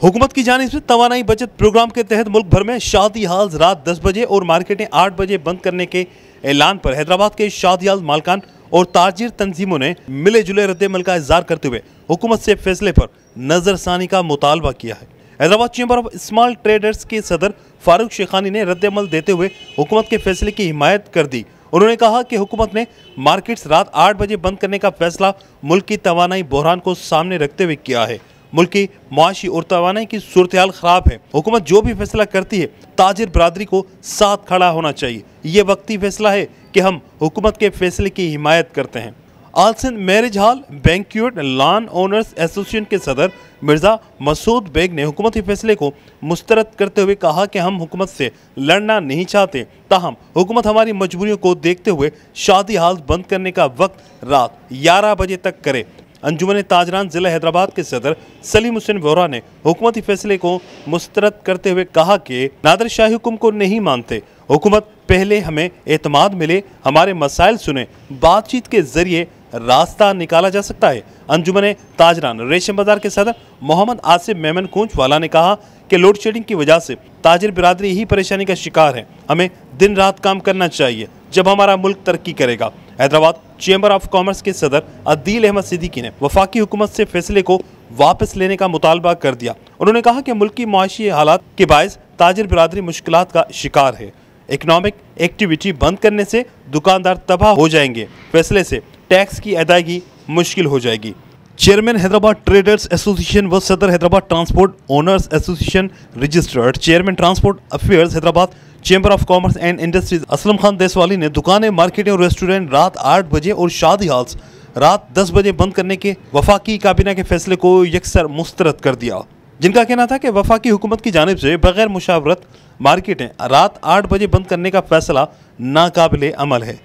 हुकूमत की जानिब से तवानाई बचत प्रोग्राम के तहत मुल्क भर में शादी हाल रात 10 बजे और मार्केटें 8 बजे बंद करने के ऐलान पर हैदराबाद के शादी हाल मालकान और ताजिर तंजीमों ने मिले जुले रद्द-ए-अमल का इज़हार करते हुए हुकूमत से फैसले पर नजरसानी का मुतालबा किया है। Hyderabad chamber of small traders के सदर फारूक शेखानी ने रद्द-ए-अमल देते हुए हुकूमत के फैसले की हिमायत कर दी। उन्होंने कहा कि हुकूमत ने मार्केट्स रात 8 बजे बंद करने का फैसला मुल्क की तवानाई बहरान को सामने रखते हुए किया है। मुल्क की मुआशी और तवानाई की सूरत हाल खराब है। हुकूमत जो भी फैसला करती है ताजिर बरादरी को साथ खड़ा होना चाहिए। ये वक्ती फैसला है कि हम हुकूमत के फैसले की हिमायत करते हैं। All Sindh marriage hall banquet lawn owners association के सदर मिर्जा मसूद बेग ने हुकूमती फैसले को मुस्तरद करते हुए कहा कि हम हुकूमत से लड़ना नहीं चाहते, ताहम हुकूमत हमारी मजबूरियों को देखते हुए शादी हाल बंद करने का वक्त रात 11 बजे तक करे। अंजुमन ताजरान जिला हैदराबाद के सदर सलीम हुसैन वोहरा ने हुकूमती फैसले को मुस्तरद करते हुए कहा कि नादिर शाही हुक्म को नहीं मानते। हुकूमत पहले हमें एतमाद मिले, हमारे मसाइल सुने, बातचीत के जरिए रास्ता निकाला जा सकता है। अंजुमन ताजरान रेशम बाजार के सदर मोहम्मद आसिफ मेमन कूंच वाला ने कहा कि लोड शेडिंग की वजह से ताजिर बिरादरी ही परेशानी का शिकार है। हमें दिन रात काम करना चाहिए, जब हमारा मुल्क तरक्की करेगा। हैदराबाद चैम्बर ऑफ कॉमर्स के सदर अदील अहमद सिद्दीकी ने वफाकी हुकूमत से फैसले को वापस लेने का मुतालबा कर दिया। उन्होंने कहा कि मुल्क की मुआशी हालात के बायस ताजिर बिरादरी मुश्किलात का शिकार है। इकनॉमिक एक्टिविटी बंद करने से दुकानदार तबाह हो जाएंगे। फैसले से टैक्स की अदायगी मुश्किल हो जाएगी। चेयरमैन हैदराबाद ट्रेडर्स एसोसिएशन व सदर Hyderabad transport owners association registered chairman transport affairs Hyderabad chamber of commerce and industries Aslam Khan Deswali ने दुकानें, मार्केटें और रेस्टोरेंट रात 8 बजे और शादी हॉल्स रात 10 बजे बंद करने के वफाकी काबीना के फैसले को यकसर मुस्तरद कर दिया, जिनका कहना था कि वफाकी हुकूमत की जानिब से बगैर मुशावरत मार्केटें रात 8 बजे बंद करने का फैसला नाकाबिले अमल है।